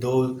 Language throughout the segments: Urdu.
2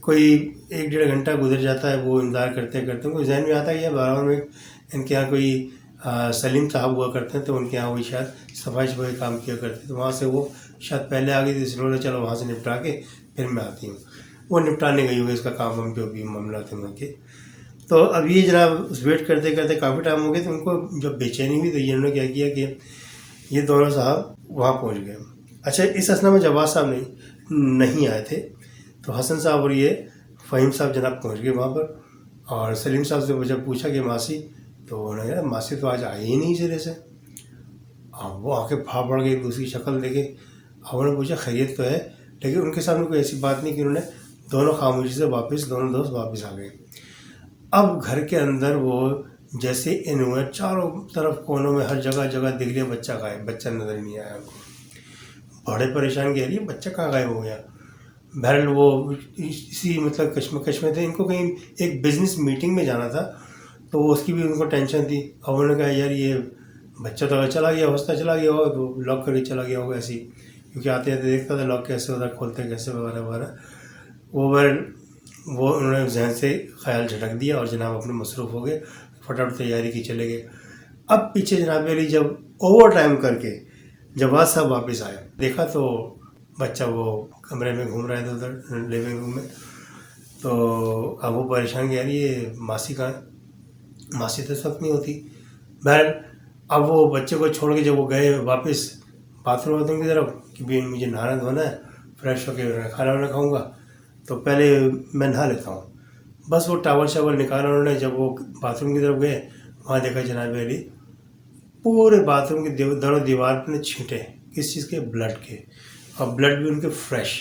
کوئی 1-1.5 گھنٹہ گزر جاتا ہے، وہ انتظار کرتے کرتے ان کو ذہن میں آتا ہے کہ بارہ میں ان کے یہاں کوئی سلیم صاحب ہوا کرتے ہیں، تو ان کے یہاں وہی شاید صفائی کام کیا کرتے، تو وہاں سے وہ شاید پہلے آ گئی تھی، اس لیے چلو وہاں سے نپٹا کے پھر میں آتی ہوں. وہ نپٹانے گئی ہوئی اس کا کام ہم جو بھی معاملہ تھے وہاں کے. تو اب یہ جناب ویٹ کرتے کرتے کافی ٹائم ہو گیا، تو ان کو جب بے چینی ہوئی تو انہوں نے کیا کیا کہ یہ دونوں صاحب وہاں پہنچ گئے. اچھا، اس اسنا میں جواز صاحب نہیں آئے تھے، تو حسن صاحب اور یہ فہیم صاحب جناب پہنچ گئے وہاں پر. اور سلیم صاحب سے جب پوچھا کہ ماسی، تو انہوں نے کہا ماسی تو آج آئی ہی نہیں سرے سے. اب وہ آ کے پھاڑ پڑ گئی، دوسری شکل دیکھے. اب انہوں نے پوچھا خیریت تو ہے، لیکن ان کے سامنے کوئی ایسی بات نہیں کہ انہوں نے دونوں خاموشی سے دونوں دوست واپس آ گئے. اب گھر کے اندر وہ جیسے ان ہوئے، چاروں طرف کونوں میں ہر جگہ دیکھ لیا، بچہ غائب، بچہ نظر نہیں آیا ان کو. بڑے پریشان کہہ رہی ہے بچہ کہاں غائب ہو گیا. بہرحال وہ اسی مطلب کشمکش میں تھے. ان کو کہیں ایک بزنس میٹنگ میں جانا تھا، تو وہ اس کی بھی ان کو ٹینشن تھی. اب انہوں نے کہا یار یہ بچہ تو چلا گیا، ہوستا چلا گیا ہوگا، تو لاک کر کے چلا گیا ہوگا ایسے ہی، کیونکہ آتے آتے دیکھتا تھا لاک کیسے ہوتا، کھولتے کیسے وغیرہ وغیرہ. وہ انہوں نے ذہن سے خیال جھٹک دیا اور جناب اپنے مصروف ہو گئے، فٹافٹ تیاری کی چلے گئے. اب پیچھے جناب علی جب اوور ٹائم کر کے جواز صاحب واپس آئے، دیکھا تو بچہ وہ کمرے میں گھوم رہا تھا ادھر لیونگ روم میں. تو اب وہ پریشان کہہ رہی ہے ماسی کہاں ہے، ماسی تو اس وقت نہیں ہوتی. بہرحال اب وہ بچے کو چھوڑ کے جب وہ گئے واپس باتھ روم کی طرف کہ بھی مجھے نہانا دھونا ہے، فریش ہو کے کھانا وانا کھاؤں گا، تو پہلے میں نہا لیتا ہوں. بس وہ ٹاول شاول نکالا انہوں نے. جب وہ باتھ روم کی طرف گئے، وہاں دیکھا جناب علی پورے باتھ روم کی دونوں دیوار پہ چھینٹے، کس چیز کے، بلڈ کے، اور بلڈ بھی ان کے فریش.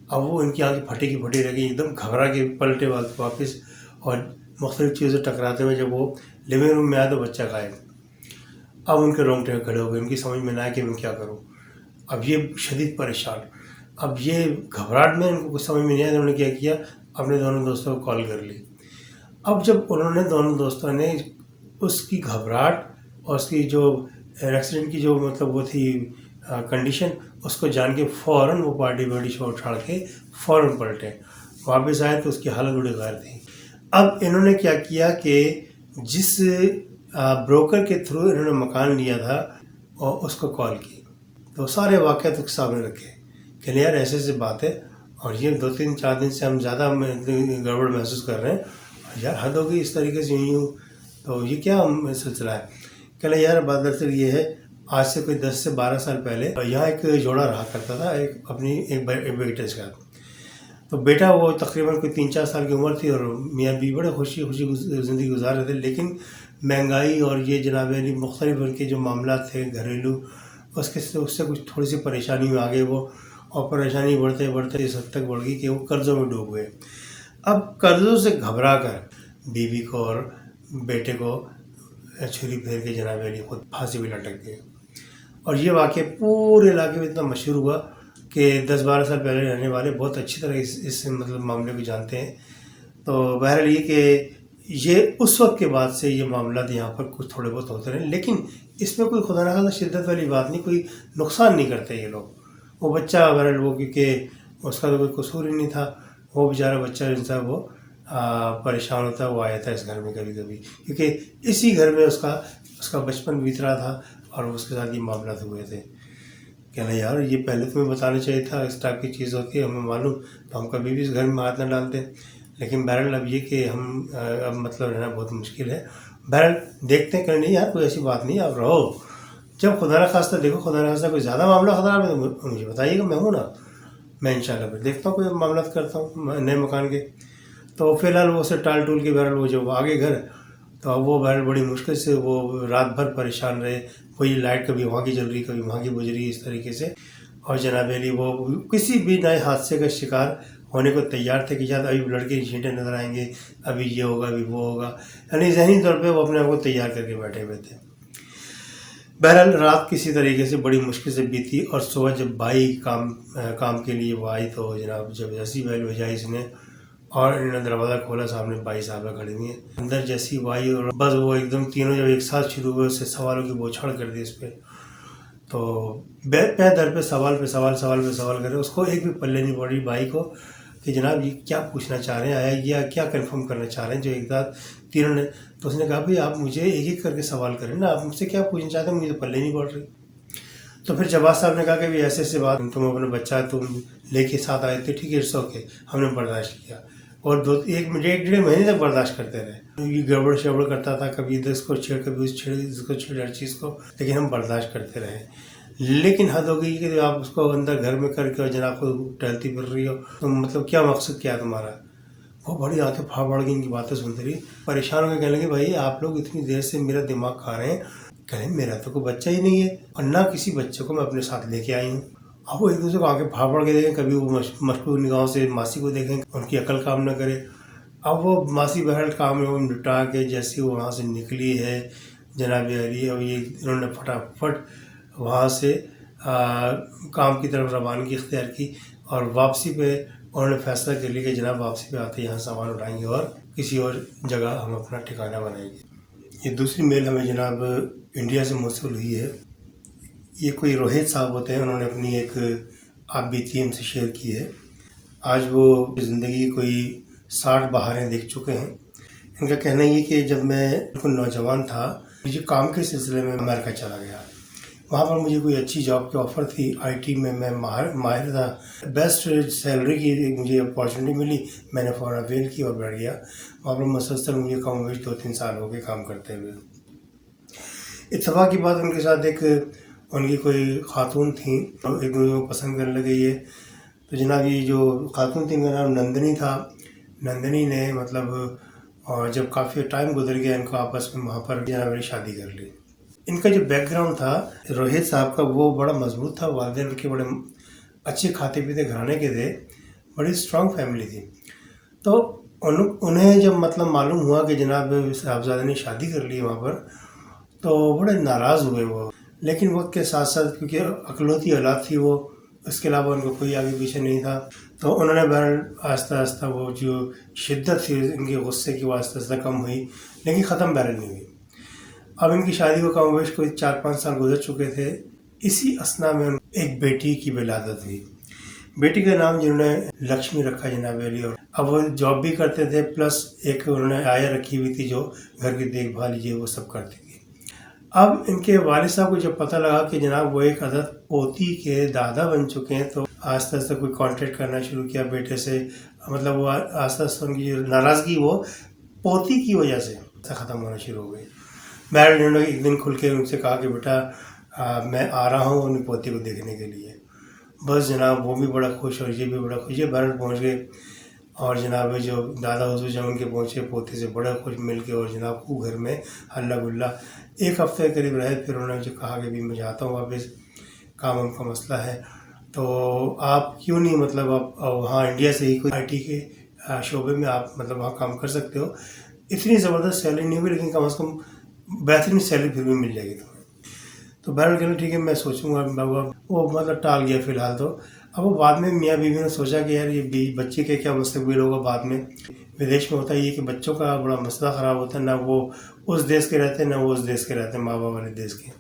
اب وہ ان کی آنکھیں پھٹی کی پھٹی رہ گئی، ایک دم گھبرا کے پلٹے واپس، اور مختلف چیزیں ٹکراتے ہوئے جب وہ لیونگ روم میں آیا تو بچہ غائب. اب ان کے رونگٹے کھڑے ہو گئے، ان کی سمجھ میں نہ آیا کہ میں کیا کروں. اب یہ شدید پریشان، اب یہ گھبراہٹ میں ان کو کچھ سمجھ میں نہیں آیا. انہوں نے کیا کیا، اپنے دونوں دوستوں کو کال کر لی. اب جب انہوں نے دونوں دوستوں نے اس کی گھبراہٹ اور اس کی جو ایکسیڈنٹ کی جو مطلب وہ تھی کنڈیشن، اس کو جان کے فوراً وہ پارٹی چھوڑ کے فوراً پلٹے. واپس آئے تو اس کی حالت بڑی غیر تھی. اب انہوں نے کیا کیا کہ جس بروکر کے تھرو انہوں نے مکان لیا تھا اور اس کو کال کی، تو سارے واقعات اس کے سامنے رکھے کہ یار ایسے ایسے بات ہے، اور یہ 2-3-4 دن سے ہم زیادہ گڑبڑ محسوس کر رہے ہیں، اور یار حد ہو گئی اس طریقے سے یوں، تو یہ کیا سلسلہ ہے. کہ یار بات دراصل یہ ہے، آج سے کوئی 10 سے 12 سال پہلے یہاں ایک جوڑا رہا کرتا تھا، ایک بیٹے کا. تو بیٹا وہ تقریباً کوئی 3-4 سال کی عمر تھی، اور میاں بھی بڑے خوشی زندگی گزار رہے تھے. لیکن مہنگائی اور یہ جناب علی مختلف ان کے جو معاملات تھے گھریلو، اس سے کچھ تھوڑی سی پریشانی میں آ گئے وہ، اور پریشانی بڑھتے بڑھتے اس حد تک بڑھ گئی کہ وہ قرضوں میں ڈوب گئے. اب قرضوں سے گھبرا کر بیوی کو اور بیٹے کو چھری پھیر کے جناب علی خود پھانسی پہ لٹک گئے. اور یہ واقعہ پورے علاقے میں اتنا مشہور ہوا کہ 10-12 سال پہلے رہنے والے بہت اچھی طرح اس مطلب معاملے کو جانتے ہیں. تو بہرحال یہ کہ یہ اس وقت کے بعد سے یہ معاملات یہاں پر کچھ تھوڑے بہت ہوتے رہے، لیکن اس میں کوئی خدا نخواستہ شدت والی بات نہیں، کوئی نقصان نہیں کرتے یہ لوگ. وہ بچہ بہرحال وہ کیونکہ اس کا تو کوئی قصور ہی نہیں تھا، وہ بیچارہ بچہ انسان وہ پریشان ہوتا ہے. وہ آیا تھا اس گھر میں کبھی کبھی، کیونکہ اسی گھر میں اس کا بچپن بیت رہا تھا، اور اس کے ساتھ یہ معاملات ہوئے تھے. کہنا یار یہ پہلے تمہیں بتانا چاہیے تھا، اس ٹائپ کی چیز ہوتی ہے، ہمیں معلوم تو ہم کبھی بھی اس گھر میں ہاتھ نہ ڈالتے. لیکن بہرحال اب یہ کہ ہم اب مطلب رہنا بہت مشکل ہے. بہرحال دیکھتے ہیں کہ نہیں یار کوئی ایسی بات نہیں، آپ رہو. جب خدا نخواستہ دیکھو، خدا نخواستہ کوئی زیادہ معاملہ خطرہ میں تو مجھے بتائیے گا، میں ہوں نا، میں انشاءاللہ پھر دیکھتا ہوں کوئی معاملات کرتا ہوں نئے مکان کے. تو فی الحال وہ اسے ٹال ٹول کے بہرحال وہ جب آگے گھر، تو اب وہ بہرحال بڑی مشکل سے وہ رات بھر پریشان رہے. وہی لائٹ کبھی وہاں کی جل رہی، کبھی وہاں کی بج رہی، اس طریقے سے. اور جناب علی وہ کسی بھی نئے حادثے کا شکار ہونے کو تیار تھے کہ شاید ابھی لڑکے کی چھینٹیں نظر آئیں گے، ابھی یہ ہوگا، ابھی وہ ہوگا. یعنی ذہنی طور پہ وہ اپنے آپ کو تیار کر کے بیٹھے ہوئے تھے. بہرحال رات کسی طریقے سے بڑی مشکل سے بیتی، اور صبح جب بھائی کام کے لیے وہ آئی، تو جناب جب ایسی بیل بجائی اس نے، اور انہوں نے دروازہ کھولا، سامنے بائی صاحبہ کھڑی ہوئی ہیں. اندر جیسی وہ آئی، اور بس وہ ایک دم تینوں جب ایک ساتھ شروع ہوئے، اس سے سوالوں کی بوچھاڑ کر دی اس پہ. تو پہ در پہ سوال کرے، اس کو ایک بھی پلے نہیں پڑی بھائی کو کہ جناب یہ کیا پوچھنا چاہ رہے ہیں، آیا یا کیا کنفرم کرنا چاہ رہے ہیں جو ایک ساتھ تینوں نے. تو اس نے کہا بھائی آپ مجھے ایک ایک کر کے سوال کریں نا، آپ مجھ سے کیا پوچھنا چاہتے ہیں، مجھے تو پلے نہیں پڑ رہی. تو پھر جواز صاحب نے کہا کہ ایسے ایسے بات، تم اپنا بچہ تم لے کے ساتھ آئے تھے، ٹھیک ہے اٹس اوکے، ہم نے برداشت کیا. اور ایک ڈیڑھ مہینے تک برداشت کرتے رہے. یہ گڑبڑ شڑبڑ کرتا تھا، کبھی ادھر اس کو چھیڑ، کبھی اس کو چھیڑ ہر چیز کو، لیکن ہم برداشت کرتے رہے. لیکن حد ہو گئی کہ آپ اس کو اندر گھر میں کر کے اور جناب کو ٹہلتی پھر رہی ہو، تو مطلب کیا مقصد کیا تمہارا. وہ بڑی آنکھیں پھاڑ پھاڑ کے ان کی باتیں سنتے رہی، پریشان ہو کے کہنے لگے بھائی آپ لوگ اتنی دیر سے میرا دماغ کھا رہے ہیں، کہیں میرا تو کوئی بچہ ہی نہیں ہے اور نہ کسی بچے کو میں اپنے ساتھ لے کے آئی ہوں. اب وہ ایک دوسرے کو آنکھیں پھاڑ پھاڑ کے دیکھیں، کبھی وہ مشکوک نگاہوں سے ماسی کو دیکھیں، ان کی عقل کام نہ کرے. اب وہ ماسی بہرحال کام نپٹا کے جیسی وہاں سے نکلی ہے جناب علی، اب یہ انہوں نے پھٹافٹ وہاں سے کام کی طرف روانگی اختیار کی اور واپسی پہ انہوں نے فیصلہ کر لیا کہ جناب واپسی پہ آتے یہاں سامان اٹھائیں گے اور کسی اور جگہ ہم اپنا ٹھکانہ بنائیں گے. یہ دوسری میل ہمیں جناب انڈیا سے موصول ہوئی ہے. یہ کوئی روہت صاحب ہوتے ہیں، انہوں نے اپنی ایک آپ بیتی ہم سے شیئر کی ہے. آج وہ زندگی کوئی 60 بہاریں دیکھ چکے ہیں. ان کا کہنا یہ کہ جب میں بالکل نوجوان تھا، مجھے کام کے سلسلے میں امریکہ چلا گیا. وہاں پر مجھے کوئی اچھی جاب کی آفر تھی، آئی ٹی میں ماہر تھا، بیسٹ سیلری کی مجھے اپارچونیٹی ملی. میں نے فوراً اویل کی اور بیٹھ گیا. وہاں پر مسلسل مجھے کم و بیش 2-3 سال ہو گئے کام کرتے ہوئے. اتفاق کی بات، ان کے ساتھ ایک ان کی کوئی خاتون تھیں، ایک دوسرے کو پسند کرنے لگے یہ. تو جناب یہ جو خاتون تھی ان کا نام نندنی تھا. نندنی نے مطلب جب کافی ٹائم گزر گیا ان کو آپس میں، وہاں پر جناب میری شادی کر لی. ان کا جو بیک گراؤنڈ تھا روہت صاحب کا وہ بڑا مضبوط تھا. والدین ان کے بڑے اچھے کھاتے پیتے گھرانے کے تھے، بڑی اسٹرانگ فیملی تھی. تو انہیں جب مطلب معلوم ہوا کہ جناب صاحبزادے نے شادی کر لی وہاں پر، تو بڑے ناراض ہوئے وہ. لیکن وقت کے ساتھ ساتھ کیونکہ اکلوتی اولاد تھی وہ، اس کے علاوہ ان کو کوئی آگے پیچھے نہیں تھا، تو انہوں نے بہرحال آہستہ آہستہ وہ جو شدت تھی ان کے غصے کی وہ آہستہ آہستہ کم ہوئی، لیکن ختم بہرحال نہیں ہوئی. اب ان کی شادی کو کم و بیش کوئی 4-5 سال گزر چکے تھے. اسی اثنا میں ایک بیٹی کی ولادت ہوئی. بیٹی کا نام جنہوں نے لکشمی رکھا جناب علی. اور اب وہ جاب بھی کرتے تھے، پلس ایک انہوں نے آیا رکھی ہوئی تھی جو گھر کی دیکھ بھال یہ وہ سب کرتی تھی. اب ان کے والد صاحب کو جب پتہ لگا کہ جناب وہ ایک عدد پوتی کے دادا بن چکے ہیں، تو آہستہ آہستہ کوئی کانٹیکٹ کرنا شروع کیا بیٹے سے. مطلب وہ آہستہ آہستہ ان کی جو ناراضگی وہ پوتی کی وجہ سے ختم ہونا شروع ہو گئی. بہرحال انہوں نے ایک دن کھل کے ان سے کہا کہ بیٹا میں آ رہا ہوں اپنی پوتی کو دیکھنے کے لیے. بس جناب وہ بھی بڑا خوش اور یہ بھی بڑا خوش. یہ بہرحال پہنچ گئے اور جناب جو دادا حضور جب ان کے پہنچے پوتے سے بڑا خوش مل کے، اور جناب کو گھر میں ہلہ گلا. 1 ہفتے قریب رہے، پھر انہوں نے جو کہا کہ میں جاتا ہوں واپس، کام ان کا مسئلہ ہے، تو آپ کیوں نہیں مطلب آپ وہاں انڈیا سے ہی کوئی آئی ٹی کے شعبے میں آپ مطلب وہاں کام کر سکتے ہو. اتنی زبردست سیلری نہیں ہوئی، لیکن کم از کم بہترین سیلری پھر بھی مل جائے گی تمہیں. تو بہرحال کہ ٹھیک ہے میں سوچوں گا. وہ مطلب ٹال گیا فی الحال. تو اب وہ بعد میں میاں بیوی نے سوچا کہ یار یہ بچے کے کیا مستقبل ہوگا بعد میں. ودیش میں ہوتا ہے یہ کہ بچوں کا بڑا مسئلہ خراب ہوتا ہے، نہ وہ اس دیش کے رہتے ہیں نہ وہ اس دیش کے رہتے ہیں، ماں باپ والے دیش کے.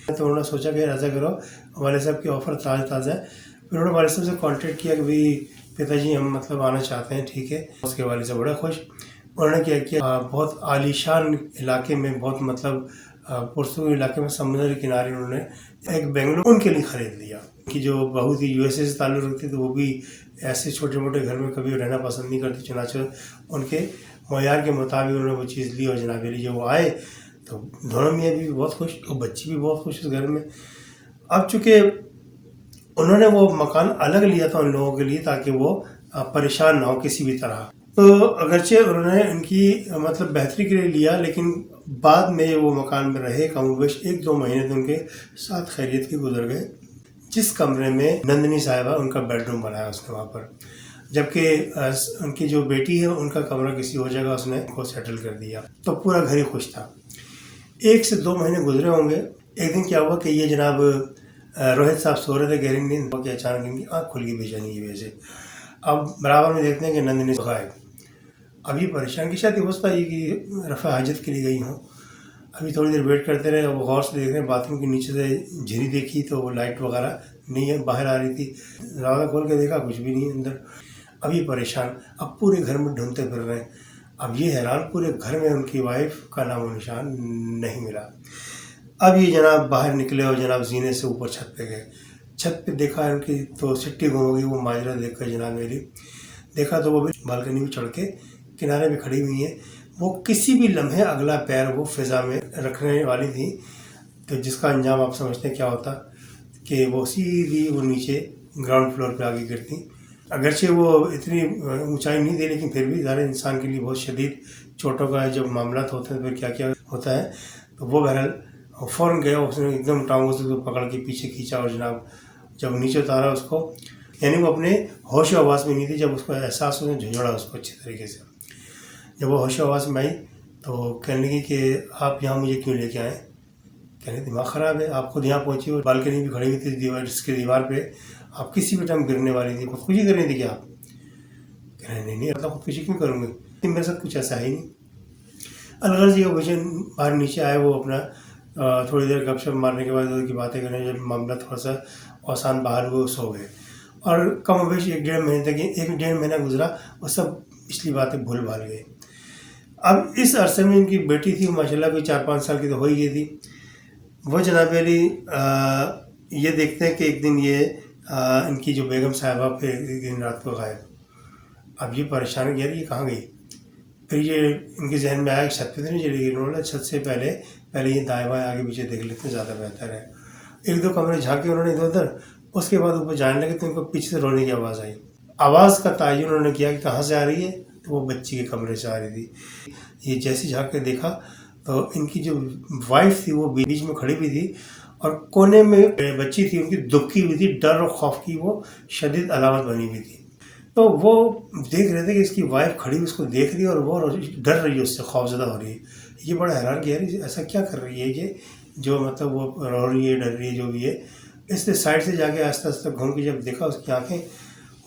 تو انہوں نے سوچا کہ ایسا کرو، والد صاحب کی آفر تازہ ہے. پھر انہوں نے والد صاحب سے کانٹیکٹ کیا کہ بھائی پتا جی ہم مطلب آنا چاہتے ہیں. ٹھیک ہے. اس کے والد صاحب بڑا خوش. انہوں نے کیا کیا، بہت عالیشان علاقے میں، بہت مطلب پرسکون علاقے میں سمندر کے کنارے انہوں نے ایک بنگلو ان کے لیے خرید لیا. کہ جو بہو تھی یو ایس اے سے تعلق رکھتی تھی، وہ بھی ایسے چھوٹے موٹے گھر میں کبھی رہنا پسند نہیں کرتی. چنانچہ ان کے معیار کے مطابق انہوں نے وہ چیز لی. اور جناب علی جو وہ آئے تو دونوں میاں بھی بہت خوش اور بچی بھی بہت خوش اس گھر میں. اب چونکہ انہوں نے وہ مکان الگ لیا تھا ان لوگوں کے لیے تاکہ وہ پریشان نہ ہو کسی بھی طرح. تو اگرچہ انہوں نے ان کی مطلب بہتری کے لیے لیا، لیکن بعد میں وہ مکان میں رہے کم و بیش 1-2 مہینے تو ان کے ساتھ خیریت کے گزر گئے. جس کمرے میں نندنی صاحبہ ان کا بیڈ روم بنایا اس نے وہاں پر، جبکہ ان کی جو بیٹی ہے ان کا کمرہ کسی اور جگہ اس نے کو سیٹل کر دیا. تو پورا گھر ہی خوش تھا. 1 سے 2 مہینے گزرے ہوں گے. ایک دن کیا ہوا کہ یہ جناب روہت صاحب سو رہے تھے گہری نیند کہ اچانک ان کی آنکھ کھل گئی بے چینی کی وجہ سے. اب برابر میں دیکھتے ہیں کہ نندنی غائب. اب یہ پریشان کی شاید ہو سکتا ہے کہ رفع حاجت کے لیے گئی ہوں. ابھی تھوڑی دیر ویٹ کرتے رہے، وہ غور سے دیکھ رہے ہیں باتھ روم کے نیچے سے جھری دیکھی تو وہ لائٹ وغیرہ نہیں ہے، باہر آ رہی تھی، دروازہ کھول کے دیکھا کچھ بھی نہیں ہے اندر۔ اب یہ پریشان، اب پورے گھر میں ڈھونڈتے پھر رہے ہیں، اب یہ حیران پورے گھر میں ان کی وائف کا نام و نشان نہیں ملا۔ اب یہ جناب باہر نکلے اور جناب زینے سے اوپر چھت پہ گئے، چھت پہ دیکھا ان کی تو سٹی گم ہو گئی، وہ ماجرا دیکھ کر جناب میری دیکھا تو وہ بھی بالکنی میں چڑھ کے کنارے پہ کھڑی ہوئی ہیں، وہ کسی بھی لمحے اگلا پیر وہ فضا میں رکھنے والی تھی، تو جس کا انجام آپ سمجھتے ہیں کیا ہوتا کہ وہ سیدھی وہ نیچے گراؤنڈ فلور پہ آگے گرتی۔ اگرچہ وہ اتنی اونچائی نہیں تھی لیکن پھر بھی ظاہر انسان کے لیے بہت شدید چوٹوں کا جب معاملات ہوتے ہیں پھر کیا کیا ہوتا ہے، تو وہ بہرحال فوراً گیا، اس نے ایک دم ٹانگوں سے پکڑ کے پیچھے کھینچا اور جناب جب نیچے اتارا اس کو، یعنی وہ اپنے ہوش و حواس میں نہیں تھی، جب اس کو احساس اس نے جھنجھوڑا اس کو اچھی طریقے سے، جب وہ ہوش و حواس میں آئی تو کہنے لگی کہ آپ یہاں مجھے کیوں لے کے آئیں؟ کہنے دماغ خراب ہے، آپ خود یہاں پہنچی اور بالکنی بھی کھڑی ہوئی تھی دیوار، اس کی دیوار پہ آپ کسی بھی ٹائم گرنے والی تھی، خودکشی کرنی تھی کیا آپ؟ کہنے نہیں اللہ خودکشی کیوں کروں گی، میرے ساتھ کچھ ایسا ہے ہی نہیں۔ الغرض یہ مجھے باہر نیچے آئے، وہ اپنا تھوڑی دیر گپ شپ مارنے کے بعد ادھر کی باتیں کرنے، جب معاملہ تھوڑا سا آسان باہر ہوئے سو گئے، اور کم و بیش 1.5 مہینے تک 1.5 مہینہ گزرا، وہ سب پچھلی باتیں بھول بھال گئے۔ اب اس عرصے میں ان کی بیٹی تھی، ماشاء اللہ کوئی 4-5 سال کی تو ہو ہی گئی تھی، وہ جناب علی یہ دیکھتے ہیں کہ ایک دن یہ ان کی جو بیگم صاحبہ پھر ایک دن رات کو غائب۔ اب یہ پریشان کہ یار یہ کہاں گئی، پھر یہ ان کے ذہن میں آیا کہ چھت پہ تو نہیں چلی گئی، انہوں نے چھت سے پہلے یہ دائیں بائیں آگے پیچھے دیکھ لیتے زیادہ بہتر ہے۔ 1-2 کمرے جھانکے انہوں نے ادھر ادھر، اس کے بعد اوپر جانے لگے تو ان کو پیچھے سے رونے کی آواز آئی، آواز کا تعین انہوں نے کیا کہ کہاں سے آ رہی ہے، تو وہ بچی کے کمرے سے آ رہی تھی۔ یہ جیسے جھانک کے دیکھا تو ان کی جو وائف تھی وہ بیچ میں کھڑی ہوئی تھی اور کونے میں بچی تھی ان کی دبکی ہوئی تھی، ڈر اور خوف کی وہ شدید علامت بنی ہوئی تھی۔ تو وہ دیکھ رہے تھے کہ اس کی وائف کھڑی ہوئی اس کو دیکھ رہی ہے اور وہ ڈر رہی ہے، اس سے خوف زدہ ہو رہی ہے۔ یہ بڑا حیران کہ یار ایسا کیا کر رہی ہے یہ جو مطلب وہ رو رہی ہے، ڈر رہی ہے، جو بھی ہے۔ اس نے سائڈ سے جا کے آہستہ آہستہ گھوم کے جب دیکھا اس کی آنکھیں،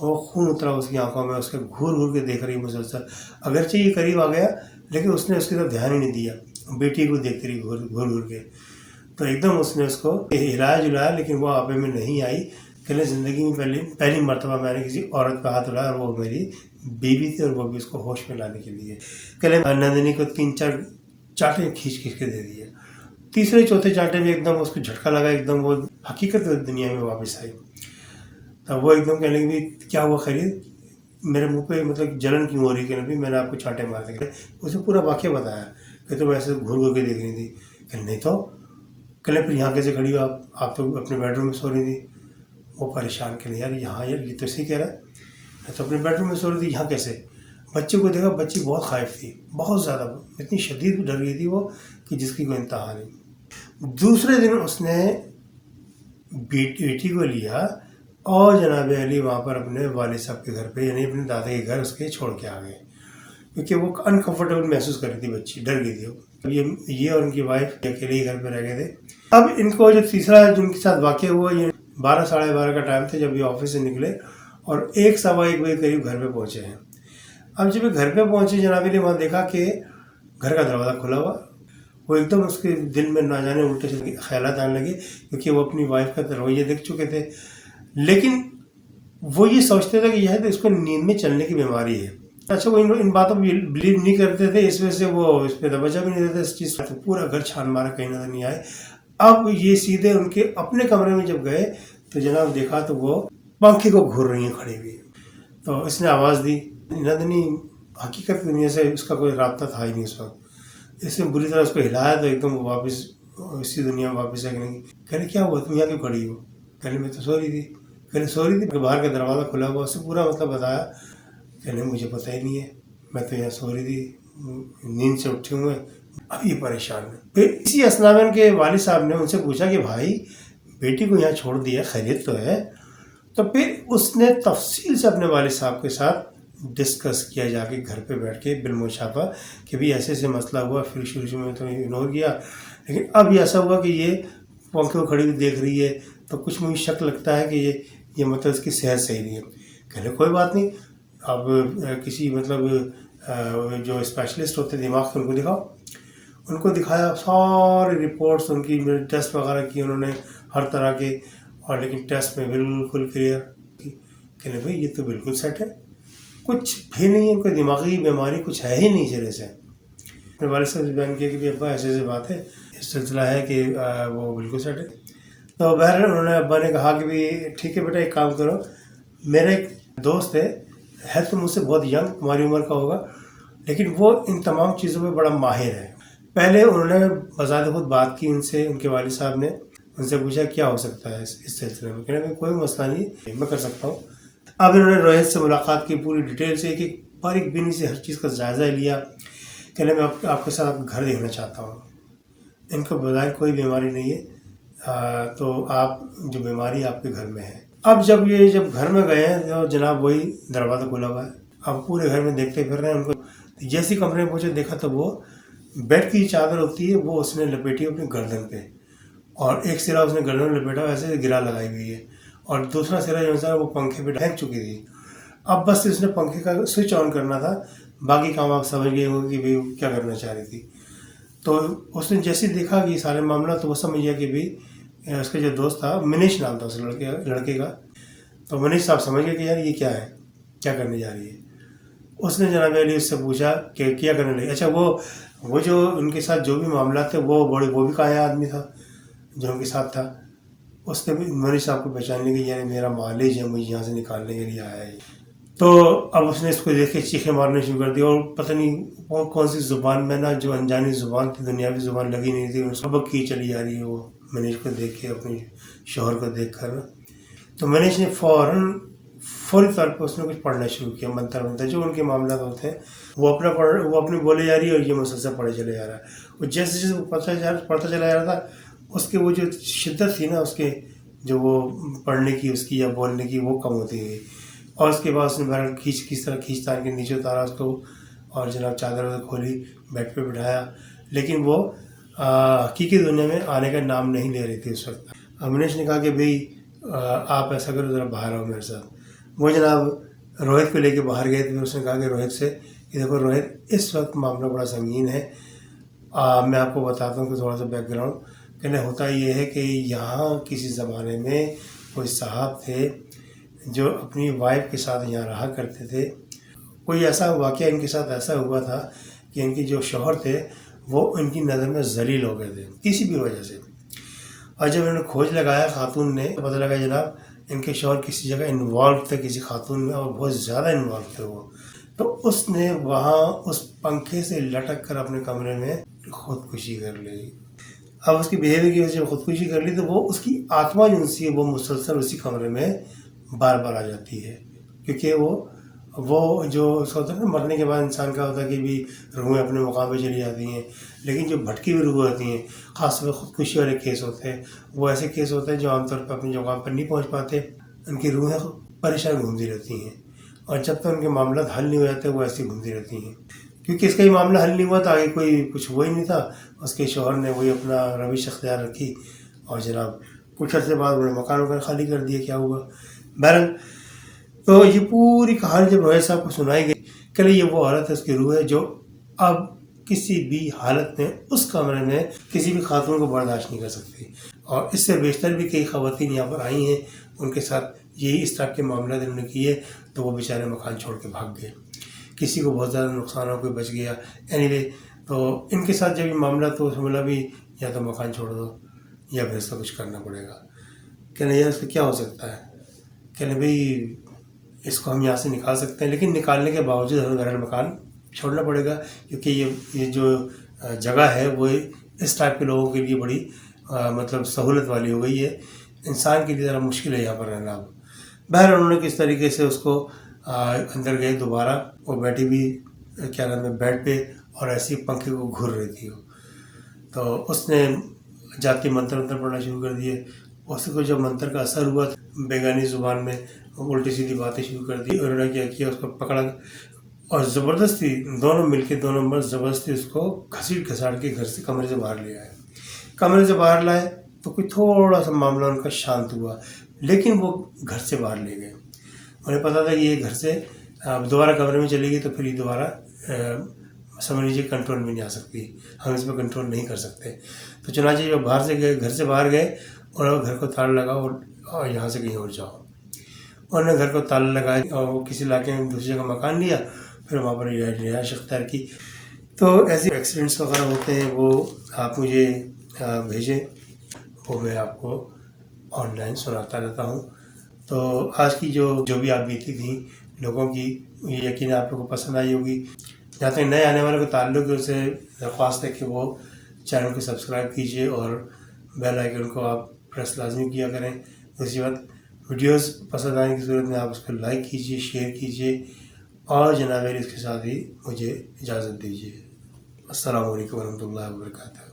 وہ خون اترا اس کی آنکھوں میں، اس کے گھور گھور کے دیکھ رہی ہے مسلسل، اگرچہ یہ قریب آ گیا لیکن اس نے اس کی طرف دھیان ہی نہیں دیا، بیٹی کو دیکھتی رہی گھور گھور کے۔ تو ایک دم اس نے اس کو ہلایا جلایا لیکن وہ آپے میں نہیں آئی۔ کہ زندگی میں پہلی مرتبہ میں نے کسی عورت کا ہاتھ اٹھایا اور وہ میری بیوی تھی، اور وہ بھی اس کو ہوش میں لانے کے لیے کہ نندنی کو 3-4 چانٹے کھینچ کے دے دیے۔ تیسرے چوتھے چانٹے میں ایک دم اس کو جھٹکا لگا، ایک دم وہ حقیقت دنیا میں واپس آئی۔ تب وہ ایک دم کہنے لگی کیا ہوا خیریت، میرے منہ پہ مطلب جلن کیوں ہو رہی ہے، کہ نبی میں نے آپ کو چانٹے مار دے۔ اسے پورا واقعہ بتایا کہ تم ایسے گھور گھور کے دیکھ رہی تھی، کہ نہیں تو کہ پھر یہاں کیسے کھڑی ہو آپ تو اپنے بیڈ روم میں سو رہی تھی۔ وہ پریشان کہ یار یہاں یار یہ تو صحیح کہہ رہا ہے، میں تو اپنے بیڈ روم میں سو رہی تھی، یہاں کیسے؟ بچے کو دیکھا، بچی بہت خائف تھی، بہت زیادہ، اتنی شدید ڈر گئی تھی وہ کہ جس کی کوئی انتہا نہیں۔ دوسرے دن اس نے بیٹی کو لیا اور جناب علی وہاں پر اپنے والد صاحب کے گھر پہ، یعنی اپنے دادا کے گھر اس کے چھوڑ کے آ گئے، کیونکہ وہ انکمفرٹیبل محسوس کر رہی تھی بچی، ڈر گئی تھی۔ یہ اور ان کی وائف اکیلے ہی گھر پہ رہ گئے تھے۔ اب ان کو جو تیسرا جن کے ساتھ واقع ہوا، یہ 12-12:30 کا ٹائم تھا جب یہ آفس سے نکلے اور 1-1:15 بجے قریب گھر پہ پہنچے ہیں۔ اب جب یہ گھر پہ پہنچے جناب نے وہاں دیکھا کہ گھر کا دروازہ کھلا ہوا، وہ ایک دم اس کے دل میں نہ جانے الٹے سے خیالات آنے لگے، کیونکہ وہ اپنی وائف کا رویہ دیکھ چکے تھے، لیکن وہ یہ سوچتے تھے کہ یہ تو اس کو نیند میں چلنے کی بیماری ہے۔ اچھا وہ ان باتوں پہ بلیو نہیں کرتے تھے، اس وجہ سے وہ اس پہ توجہ بھی نہیں دیتے اس چیز پر، پورا گھر چھان مارا کہیں نظر نہیں آئے۔ اب یہ سیدھے ان کے اپنے کمرے میں جب گئے تو جناب دیکھا تو وہ پنکھے کو گھور رہی ہیں کھڑی ہوئی۔ تو اس نے آواز دی، نندنی حقیقت دنیا سے اس کا کوئی رابطہ تھا ہی نہیں اس وقت، اس نے بری طرح اس کو ہلایا تو ایک دم واپس اسی دنیا میں واپس آ گئی۔ کہنے کیا ہوا تم یہاں کیوں کھڑی ہو؟ کہنے میں تو سو رہی تھی۔ کہنے سو رہی تھی، باہر کا دروازہ کھلا ہوا، اس سے پورا مطلب بتایا۔ کہنے مجھے پتہ ہی نہیں ہے، میں تو یہاں سو رہی تھی، نیند سے اٹھی ہوں میں۔ اب یہ پریشان ہے۔ پھر اسی اسنا میں ان کے والد صاحب نے ان سے پوچھا کہ بھائی بیٹی کو یہاں چھوڑ دیا، خیریت تو ہے؟ تو پھر اس نے تفصیل سے اپنے والد صاحب کے ساتھ ڈسکس کیا جا کے گھر پہ بیٹھ کے بالمشافہ کہ بھی ایسے ایسے مسئلہ ہوا۔ پھر شروع میں تو اگنور کیا، لیکن اب یہ ایسا ہوا کہ یہ پنکھے کو کھڑی ہوئی دیکھ رہی ہے تو کچھ مجھے شک لگتا ہے کہ یہ مطلب اس کی صحت صحیح نہیں ہے۔ کہنے کوئی بات نہیں، اب کسی مطلب جو اسپیشلسٹ ہوتے دماغ کے ان کو دکھاؤ۔ ان کو دکھایا ساری رپورٹس ان کی، ٹیسٹ وغیرہ کی انہوں نے ہر طرح کے، اور لیکن ٹیسٹ میں بالکل کلیئر کہ بھائی یہ تو بالکل سیٹ ہے، کچھ بھی نہیں ہے، کوئی دماغی بیماری کچھ ہے ہی نہیں سرے سے۔ اپنے والد صاحب سے بیان کیا کہ ابا ایسے ایسے بات ہے، اس سلسلہ ہے کہ وہ بالکل سیٹ ہے۔ تو بہرحال انہوں نے ابا نے کہا کہ بھی ٹھیک ہے بیٹا ایک کام کرو، میرا ایک دوست ہے تو مجھ سے بہت ینگ تمہاری عمر کا ہوگا، لیکن وہ ان تمام چیزوں میں بڑا ماہر ہے۔ پہلے انہوں نے بذات خود بات کی ان سے، ان کے والد صاحب نے ان سے پوچھا کیا ہو سکتا ہے اس سلسلے میں، کہنے میں کوئی مسئلہ نہیں، میں کر سکتا ہوں۔ اب انہوں نے روہت سے ملاقات کی، پوری ڈیٹیل سے، ایک باریک بینی سے ہر چیز کا جائزہ لیا، کہنے میں آپ کے ساتھ آپ گھر دیکھنا چاہتا ہوں، ان کو بظاہر کوئی بیماری نہیں ہے، تو آپ جو بیماری آپ کے گھر میں ہے۔ اب جب گھر میں گئے ہیں تو جناب وہی دروازہ کھلا ہوا ہے، اب پورے گھر میں دیکھتے پھر رہے ہیں ان کو۔ جیسی کمرے میں پہنچے دیکھا تو وہ بیڈ کی چادر ہوتی ہے وہ اس نے لپیٹی اپنی گردن پہ، اور ایک سرا اس نے گردن میں لپیٹا ایسے گرا لگائی ہوئی ہے، اور دوسرا سرا جو ہے وہ پنکھے پہ پھینک چکی تھی۔ اب بس اس نے پنکھے کا سوئچ آن کرنا تھا، باقی کام آپ سمجھ گئے ہوں کہ بھائی کیا کرنا چاہ رہی تھی۔ تو اس نے جیسے دیکھا کہ یہ سارے معاملہ، تو وہ سمجھ گیا کہ بھائی اس کا جو دوست تھا، منیش نام تھا اس لڑکے کا، تو منیش صاحب سمجھ گئے کہ یار یہ کیا ہے، کیا کرنے جا رہی ہے۔ اس نے جناب علی اس سے پوچھا کہ کیا کرنے لگے۔ اچھا وہ جو ان کے ساتھ جو بھی معاملات تھے وہ بھی کایا آدمی تھا جو ان کے ساتھ تھا، اس نے بھی منیش صاحب کو پہچان لی کہ یعنی میرا معالج ہے، مجھے یہاں سے نکالنے کے لیے آیا ہے۔ تو اب اس نے اس کو دیکھ کے چیخیں مارنے شروع کر دی، اور پتہ نہیں کون سی زبان میں نا، جو انجانی زبان تھی، دنیاوی زبان لگی نہیں تھی، سبق کی چلی جا رہی ہے وہ منیش کو دیکھ کے، اپنے شوہر کو دیکھ کر۔ تو منیش نے فوری طور پہ اس نے کچھ پڑھنا شروع کیا، منتر جو ان کے معاملات ہوتے ہیں وہ اپنے بولے جا رہی ہے، اور یہ مسلسل پڑھے چلے جا رہا ہے۔ وہ جیسے جیسے وہ پڑھتا چلا جا رہا تھا، اس کے وہ جو شدت تھی نا، اس کے جو وہ پڑھنے کی اس کی یا بولنے کی، وہ کم ہوتی گئی۔ اور اس کے بعد اس نے بہرحال کس طرح کھینچ تار کے نیچے اتارا اس کو، اور جناب چادر کھولی، بیڈ پہ بٹھایا، لیکن وہ حقیقی دنیا میں آنے کا نام نہیں لے رہی تھی اس وقت۔ منیش نے کہا کہ بھئی آپ ایسا کرو، ذرا باہر آؤ میرے ساتھ۔ وہ جناب روہت کو لے کے باہر گئے تھے۔ اس نے کہا کہ روہت سے کہ دیکھو روہت، اس وقت معاملہ بڑا سنگین ہے، میں آپ کو بتاتا ہوں کہ تھوڑا سا بیک گراؤنڈ۔ کہنے ہوتا یہ ہے کہ یہاں کسی زمانے میں کوئی صاحب تھے جو اپنی وائف کے ساتھ یہاں رہا کرتے تھے۔ کوئی ایسا واقعہ ان کے ساتھ ایسا ہوا تھا کہ ان کے جو شوہر تھے وہ ان کی نظر میں ذلیل ہو گئے تھے کسی بھی وجہ سے، اور جب انہوں نے کھوج لگایا خاتون نے، تو پتہ لگا جناب ان کے شوہر کسی جگہ انوالو تھے، کسی خاتون میں، اور بہت زیادہ انوالو تھے وہ۔ تو اس نے وہاں اس پنکھے سے لٹک کر اپنے کمرے میں خودکشی کر لی۔ اب اس کی بیہیویئر کی وجہ سے جب خودکشی کر لی، تو وہ اس کی آتما جو سی ہے وہ مسلسل اسی کمرے میں بار بار آ جاتی ہے، کیونکہ وہ جو ہوتا ہے نا، مرنے کے بعد انسان کا ہوتا ہے کہ بھی روحیں اپنے مقام پہ چلی جاتی ہیں، لیکن جو بھٹکی ہوئی روح ہوتی ہیں، خاص طور پہ خودکشی والے کیس ہوتے ہیں، وہ ایسے کیس ہوتے ہیں جو عام طور پہ اپنے مقام پر نہیں پہنچ پاتے، ان کی روحیں پریشان گھومتی رہتی ہیں، اور جب تک ان کے معاملات حل نہیں ہو جاتے وہ ایسی گھومتی رہتی ہیں۔ کیونکہ اس کا یہ معاملہ حل نہیں ہوا تھا، آگے کوئی کچھ ہوا ہی نہیں تھا، اس کے شوہر نے وہی اپنا روش اختیار رکھی، اور جناب کچھ عرصے بعد انہوں نے مکان وغیرہ خالی کر دیا، کیا ہوا۔ بہرحال تو یہ پوری کہانی جب روہت صاحب کو سنائی گئی کہ یہ وہ حالت ہے، اس کی روح ہے جو اب کسی بھی حالت میں اس کمرے میں کسی بھی خاتون کو برداشت نہیں کر سکتی، اور اس سے بیشتر بھی کئی خواتین یہاں پر آئی ہیں، ان کے ساتھ یہی اس طرح کے معاملات انہوں نے کیے، تو وہ بیچارے مکان چھوڑ کے بھاگ گئے، کسی کو بہت زیادہ نقصان ہو، کوئی بچ گیا۔ اینی وے تو ان کے ساتھ جب یہ معاملہ، تو اس میں بھی یا تو مکان چھوڑ دو یا پھر اس کا کچھ کرنا پڑے گا۔ کہنے یار اس کا کیا ہو سکتا ہے، کہنے بھئی اس کو ہم یہاں سے نکال سکتے ہیں، لیکن نکالنے کے باوجود ہمیں بہرحال مکان چھوڑنا پڑے گا، کیونکہ یہ جو جگہ ہے وہ اس ٹائپ کے لوگوں کے لیے بڑی مطلب سہولت والی ہو گئی ہے، انسان کے لیے ذرا مشکل ہے یہاں پر رہنا۔ بہرحال انہوں نے کس طریقے سے اس کو اندر گئے دوبارہ، وہ بیٹھی بھی کیا نام ہے بیڈ پہ، اور ایسی پنکھے کو گھر رہی تھی وہ، تو اس نے جاتی منتر پڑھنا شروع کر دیے۔ اس کو جب منتر کا اثر ہوا، بیگانی زبان میں الٹی سیدھی باتیں شروع کر دی، اور انہوں نے کیا کیا، اس کو پکڑا اور زبردستی دونوں مل کے دونوں مرد زبردستی اس کو گھساڑ کے گھر سے کمرے سے باہر لے آئے۔ کمرے سے باہر لائے تو کوئی تھوڑا سا معاملہ ان کا شانت ہوا، لیکن وہ گھر سے باہر لے گئے۔ انہیں پتا تھا کہ یہ گھر سے دوبارہ کمرے میں چلے گی تو پھر یہ دوبارہ سمجھ لیجیے کنٹرول میں نہیں آ سکتی، ہم اس پہ کنٹرول نہیں کر سکتے. تو چنانچہ جو باہر سے گئے، گھر سے باہر گئے اور گھر کو تالا لگا اور یہاں سے کہیں اور جاؤ. انہوں نے گھر کو تالا لگایا اور کسی علاقے میں دوسری جگہ مکان لیا، پھر وہاں پر رہائش اختیار کی. تو ایسے ایکسیڈنٹس وغیرہ ہوتے ہیں، وہ آپ مجھے بھیجیں، وہ میں آپ کو آن لائن سناتا رہتا ہوں. تو آج کی جو بھی آپ بیتی تھیں لوگوں کی، یہ یقین آپ لوگوں کو پسند آئی ہوگی. جہاں تک نئے آنے والوں کو تعلق ہے، اسے درخواست ہے کہ وہ چینل کو سبسکرائب کیجیے اور بیل آئیکن کو آپ پریس لازمی کیا کریں. دوسری بات، ویڈیوز پسند آنے کی صورت میں آپ اس کو لائک کیجیے، شیئر کیجیے، اور جناب اس کے ساتھ ہی مجھے اجازت دیجیے. السلام علیکم ورحمۃ اللہ وبرکاتہ.